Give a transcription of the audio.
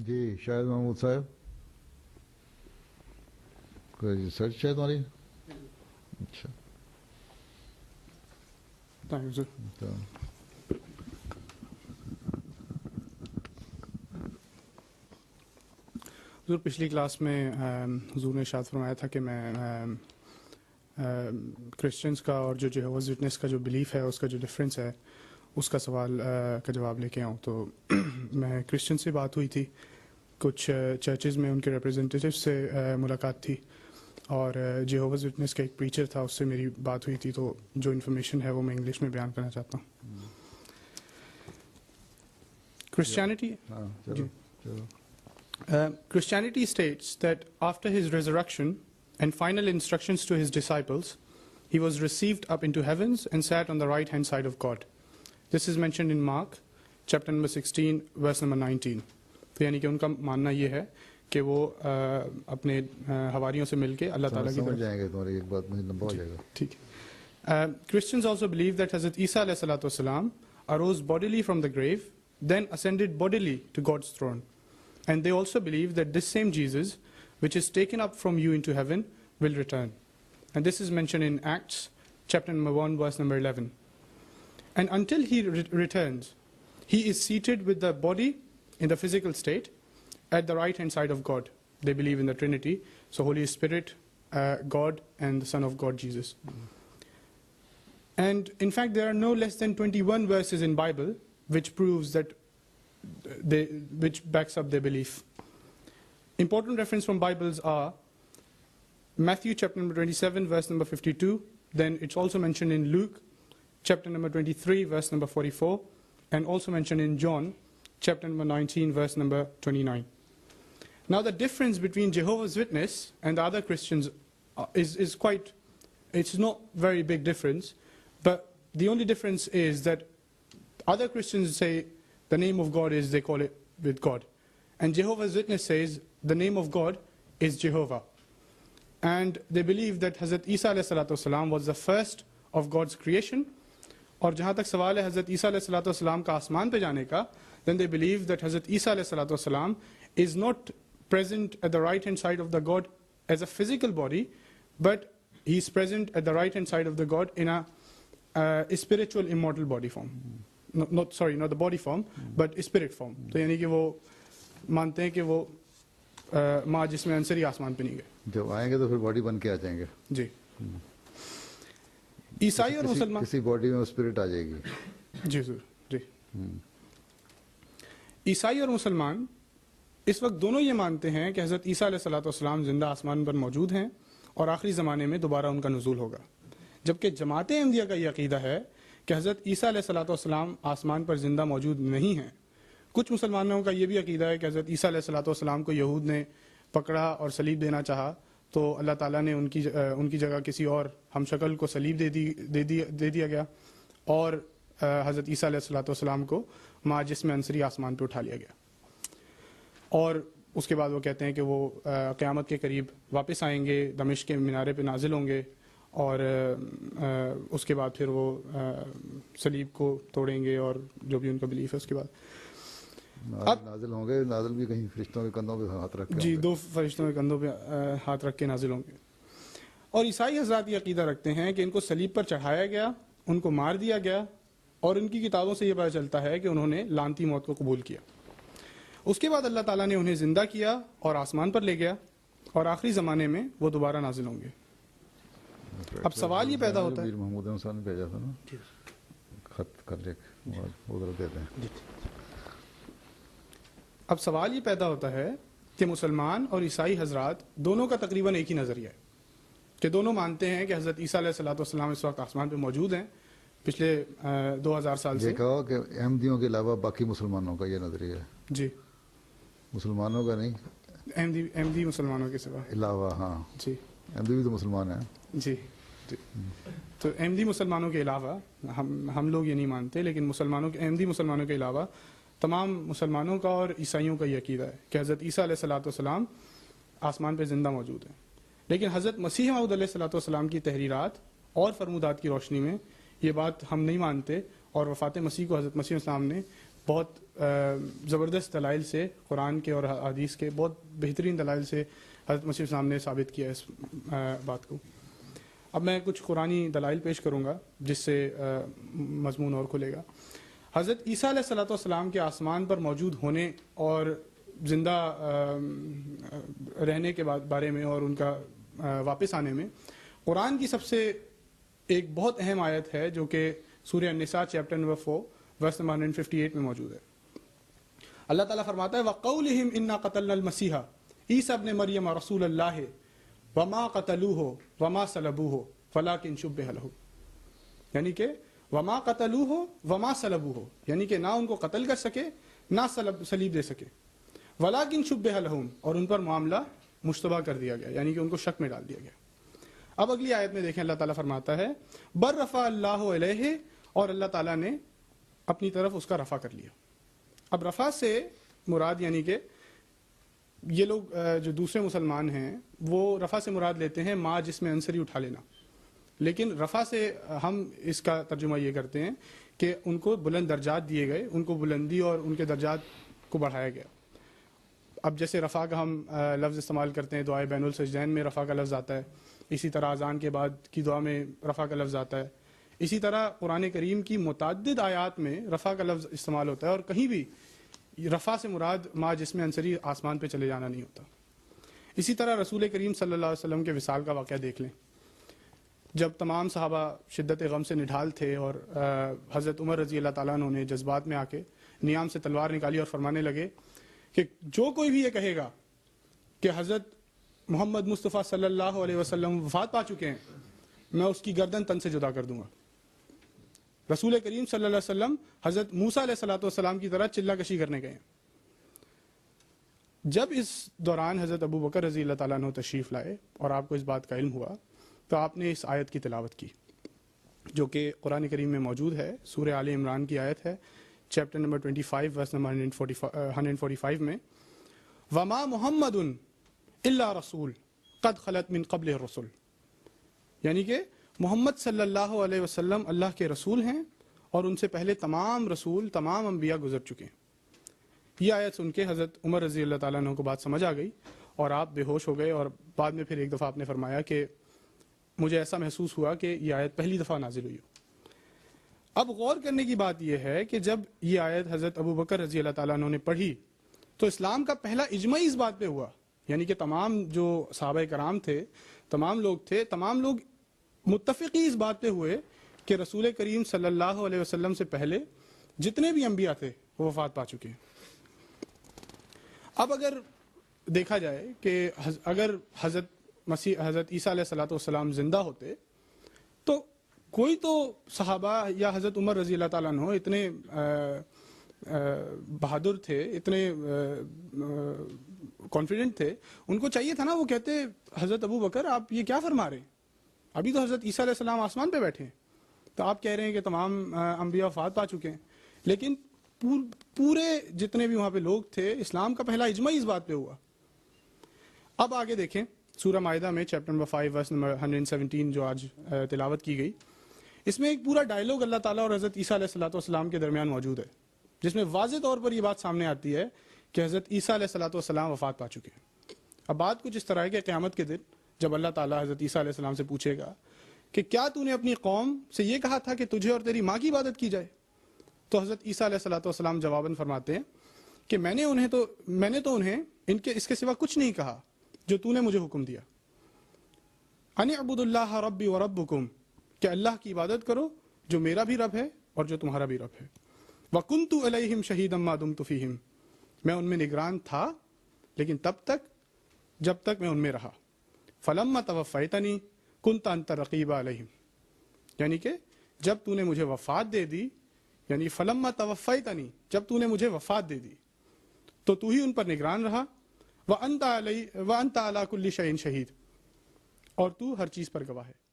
جی شاہد محمود صاحب کوئی ریسرچ ہے تمہاری؟ اچھا تھینک یو تو حضور پچھلی کلاس میں حضور نے ارشاد فرمایا تھا کہ میں کرسچنس کا اور جو جیہوز وٹنس کا جو بلیف ہے اس کا جو ڈفرینس ہے اس کا سوال کا جواب لے کے آؤں. تو میں کرسچن سے بات ہوئی تھی, کچھ چرچز میں ان کے ریپرزنٹیٹیو سے ملاقات تھی, اور جیہوز وٹنس کا ایک پریچر تھا, اس سے میری بات ہوئی تھی. تو جو انفارمیشن ہے وہ میں انگلش میں بیان کرنا چاہتا ہوں. Christianity Christianity states that after his resurrection and final instructions to his disciples, he was received up into heavens and sat on the right hand side of God. This is mentioned in Mark chapter number 16 verse number 19. تو یعنی کہ ان کا ماننا یہ ہے کہ وہ اپنے حواریوں سے مل کے اللہ تعالیٰ کی سمجھ جائیں گے, تمہاری ایک بات مجھے لمبا ہو جائے گا. ٹھیک ہے. Christians also believe that Hazrat Isa alayhi salatu wasalam arose bodily from the grave, then ascended bodily to God's throne. And they also believe that this same Jesus, which is taken up from you into heaven, will return. And this is mentioned in Acts chapter number 1 verse number 11. And until he returns, he is seated with the body in the physical state at the right hand side of God. They believe in the Trinity, so Holy Spirit, God, and the Son of God, Jesus. And in fact, there are no less than 21 verses in Bible which proves that which backs up their belief. Important reference from Bibles are Matthew chapter number 27 verse number 52, then it's also mentioned in Luke chapter number 23 verse number 44, and also mentioned in John chapter number 19 verse number 29. Now the difference between Jehovah's Witness and the other Christians is quite, it's not very big difference, but the only difference is that other Christians say the name of God is, they call it with God. And Jehovah's Witness says the name of God is Jehovah. And they believe that Hazrat Isa alayhi salatu wasalam was the first of God's creation. اور جہاں تک سوال ہے حضرت عیسیٰ علیہ الصلوۃ والسلام کا آسمان پہ جانے کا, then they believe that حضرت عیسیٰ علیہ الصلوۃ والسلام is not present at the right hand side of the God as a physical body, but he is present at the right hand side of the God in a spiritual immortal body form. Not the body form, but spirit form. تو یعنی کہ وہ مانتے ہیں کہ وہ ماں جس میں عنصری آسمان پہ نہیں گئے, جب آئیں گے تو پھر باڈی بن کے آ جائیں گے. جی. عیسائی اور مسلمان کسی باڈی میں اسپرٹ آ جائے گی. جی سر. جی. عیسائی اور مسلمان اس وقت دونوں یہ مانتے ہیں کہ حضرت عیسیٰ علیہ الصلوۃ والسلام زندہ آسمان پر موجود ہیں اور آخری زمانے میں دوبارہ ان کا نزول ہوگا, جبکہ جماعت احمدیہ کا یہ عقیدہ ہے کہ حضرت عیسیٰ علیہ الصلوۃ والسلام آسمان پر زندہ موجود نہیں ہیں. کچھ مسلمانوں کا یہ بھی عقیدہ ہے کہ حضرت عیسیٰ علیہ الصلوۃ والسلام کو یہود نے پکڑا اور صلیب دینا چاہا, تو اللہ تعالیٰ نے ان کی جگہ کسی اور ہم شکل کو صلیب دے دیا گیا, اور حضرت عیسیٰ علیہ الصلوۃ والسلام کو ماں جسم عنصری آسمان پہ اٹھا لیا گیا. اور اس کے بعد وہ کہتے ہیں کہ وہ قیامت کے قریب واپس آئیں گے, دمشق کے مینارے پہ نازل ہوں گے, اور اس کے بعد پھر وہ صلیب کو توڑیں گے, اور جو بھی ان کا بلیف ہے اس کے بعد نازل ہوں گے. نازل بھی کہیں فرشتوں کے کندھوں پہ ہاتھ رکھ کے, جی 2 فرشتوں کے کندھوں پہ ہاتھ رکھ کے نازل ہوں گے. اور عیسائی حضرات یہ عقیدہ رکھتے ہیں کہ ان کو صلیب پر چڑھایا گیا, ان کو مار دیا گیا, اور ان کی کتابوں سے یہ پتہ چلتا ہے کہ انہوں نے لعنتی موت کو قبول کیا. اس کے بعد اللہ تعالیٰ نے انہیں زندہ کیا اور آسمان پر لے گیا, اور آخری زمانے میں وہ دوبارہ نازل ہوں گے. اب سوال یہ پیدا ہوتا ہے, محمود نے بھیجا تھا نا خط کر لے ادھر دیتے ہیں. اب سوال یہ پیدا ہوتا ہے کہ مسلمان اور عیسائی حضرات دونوں کا تقریباً ایک ہی نظریہ ہے, کہ دونوں مانتے ہیں کہ حضرت عیسیٰ علیہ الصلوۃ والسلام اس وقت آسمان پہ موجود ہیں پچھلے 2000 سال سے. یہ کہو کہ احمدیوں کے علاوہ باقی مسلمانوں کا یہ نظریہ ہے. جی. مسلمانوں کا نہیں, احمدی مسلمانوں کے سوا علاوہ. ہاں جی. احمدی بھی تو مسلمان ہیں. جی. جی. تو احمدی مسلمانوں کے علاوہ ہم لوگ یہ نہیں مانتے, لیکن احمدی مسلمانوں کے علاوہ تمام مسلمانوں کا اور عیسائیوں کا یہ عقیدہ ہے کہ حضرت عیسیٰ علیہ الصلوۃ والسلام آسمان پہ زندہ موجود ہیں. لیکن حضرت مسیح موعود علیہ الصلوۃ والسلام کی تحریرات اور فرمودات کی روشنی میں یہ بات ہم نہیں مانتے, اور وفات مسیح کو حضرت مسیح السلام نے بہت زبردست دلائل سے، قرآن کے اور حدیث کے بہت بہترین دلائل سے حضرت مسیح السلام نے ثابت کیا اس بات کو۔ اب میں کچھ قرآنی دلائل پیش کروں گا جس سے مضمون اور کھلے گا۔ حضرت عیسیٰ علیہ الصلوۃ والسلام کے آسمان پر موجود ہونے اور زندہ رہنے کے بارے میں اور ان کا واپس آنے میں قرآن کی سب سے ایک بہت اہم آیت ہے جو کہ سورہ النساء چیپٹر نمبر 4 ورس نمبر 158 میں موجود ہے۔ اللہ تعالیٰ فرماتا ہے وَقَوْلِهِمْ إِنَّا قَتَلْنَا الْمَسِيحَ عِيسَىٰ ابْنَ مَرْيَمَ رَسُولَ اللَّهِ وَمَا قَتَلُوهُ وَمَا صَلَبُوهُ وَلَٰكِن شُبِّهَ لَهُمْ، یعنی کہ وَمَا قَتَلُوهُ وَمَا صَلَبُوهُ، یعنی کہ نہ ان کو قتل کر سکے نہ صلیب دے سکے، وَلَٰكِن شُبِّهَ لَهُمْ، اور ان پر معاملہ مشتبہ کر دیا گیا، یعنی کہ ان کو شک میں ڈال دیا گیا۔ اب اگلی آیت میں دیکھیں اللہ تعالیٰ فرماتا ہے بر رفع اللہ علیہ، اور اللہ تعالیٰ نے اپنی طرف اس کا رفع کر لیا۔ اب رفع سے مراد یعنی کہ یہ لوگ جو دوسرے مسلمان ہیں وہ رفع سے مراد لیتے ہیں ماں جس میں عنصری اٹھا لینا، لیکن رفع سے ہم اس کا ترجمہ یہ کرتے ہیں کہ ان کو بلند درجات دیے گئے، ان کو بلندی اور ان کے درجات کو بڑھایا گیا۔ اب جیسے رفع کا ہم لفظ استعمال کرتے ہیں دعائے بین السجدین میں رفع کا لفظ آتا ہے، اسی طرح اذان کے بعد کی دعا میں رفع کا لفظ آتا ہے، اسی طرح قرآن کریم کی متعدد آیات میں رفع کا لفظ استعمال ہوتا ہے، اور کہیں بھی رفع سے مراد ماں جسم عنصری آسمان پہ چلے جانا نہیں ہوتا۔ اسی طرح رسول کریم صلی اللہ علیہ وسلم کے وصال کا واقعہ دیکھ لیں، جب تمام صحابہ شدت غم سے نڈھال تھے اور حضرت عمر رضی اللہ تعالیٰ عنہ نے جذبات میں آ کے نیام سے تلوار نکالی اور فرمانے لگے کہ جو کوئی بھی یہ کہے گا کہ حضرت محمد مصطفیٰ صلی اللہ علیہ وسلم وفات پا چکے ہیں، میں اس کی گردن تن سے جدا کر دوں گا۔ رسول کریم صلی اللہ علیہ وسلم حضرت موسیٰ علیہ الصلوۃ والسلام کی طرح چلہ کشی کرنے گئے۔ جب اس دوران حضرت ابو بکر رضی اللہ تعالیٰ عنہ تشریف لائے اور آپ کو اس بات کا علم ہوا تو آپ نے اس آیت کی تلاوت کی جو کہ قرآن کریم میں موجود ہے، سورہ آل عمران کی آیت ہے چیپٹر نمبر 25 ورس نمبر 145 میں وما محمد الا رسول قد خلت من قبل الرسل، یعنی کہ محمد صلی اللہ علیہ وسلم اللہ کے رسول ہیں اور ان سے پہلے تمام رسول تمام انبیاء گزر چکے ہیں۔ یہ آیت سن کے حضرت عمر رضی اللہ تعالیٰ عنہ کو بات سمجھ آ گئی اور آپ بے ہوش ہو گئے، اور بعد میں پھر ایک دفعہ آپ نے فرمایا کہ مجھے ایسا محسوس ہوا کہ یہ آیت پہلی دفعہ نازل ہوئی ہو۔ اب غور کرنے کی بات یہ ہے کہ جب یہ آیت حضرت ابو بکر رضی اللہ تعالیٰ عنہ نے پڑھی تو اسلام کا پہلا اجماع اس بات پہ ہوا، یعنی کہ تمام جو صحابہ کرام تھے، تمام لوگ متفقی اس بات پہ ہوئے کہ رسول کریم صلی اللہ علیہ وسلم سے پہلے جتنے بھی انبیاء تھے وہ وفات پا چکے ہیں۔ اب اگر دیکھا جائے کہ اگر حضرت عیسیٰ علیہ الصلوۃ والسلام زندہ ہوتے تو کوئی تو صحابہ یا حضرت عمر رضی اللہ تعالیٰ عنہ اتنے بہادر تھے، اتنے کانفیڈنٹ تھے، ان کو چاہیے تھا نا، وہ کہتے حضرت ابو بکر آپ یہ کیا فرما رہے ہیں، ابھی تو حضرت عیسیٰ علیہ السلام آسمان پہ بیٹھے ہیں تو آپ کہہ رہے ہیں کہ تمام انبیاء وفات پا چکے ہیں۔ لیکن پورے جتنے بھی وہاں پہ لوگ تھے اسلام کا پہلا اجماع اس بات پہ ہوا۔ اب آگے دیکھیں سورہ مائدہ میں چیپٹر نمبر 5 ورس نمبر 117 جو آج تلاوت کی گئی، اس میں ایک پورا ڈائلاگ اللہ تعالیٰ اور حضرت عیسیٰ علیہ الصلوۃ والسلام کے درمیان موجود ہے جس میں واضح طور پر یہ بات سامنے آتی ہے کہ حضرت عیسیٰ علیہ الصلوۃ والسلام وفات پا چکے ہیں۔ اب بات کچھ اس طرح ہے کہ قیامت کے دن جب اللہ تعالیٰ حضرت عیسیٰ علیہ السلام سے پوچھے گا کہ کیا تو نے اپنی قوم سے یہ کہا تھا کہ تجھے اور تیری ماں کی عبادت کی جائے، تو حضرت عیسیٰ علیہ الصلوۃ والسلام جواباً فرماتے ہیں کہ میں نے تو انہیں اس کے سوا کچھ نہیں کہا جو تو نے مجھے حکم دیا، ان اعبدوا اللہ ربی و ربکم، کہ اللہ کی عبادت کرو جو میرا بھی رب ہے اور جو تمہارا بھی رب ہے، وکنت علیہم شہیدا ما دمت فیہم، میں ان میں نگران تھا لیکن جب تک میں ان میں رہا، فلما توفیتنی کنت انت رقیب علیہم، یعنی کہ جب تو نے مجھے وفات دے دی، یعنی فلما توفیتنی، جب تو نے مجھے وفات دے دی تو تو ہی ان پر نگران رہا، وانت علی کل شیء شہید، اور تو ہر چیز پر گواہ ہے۔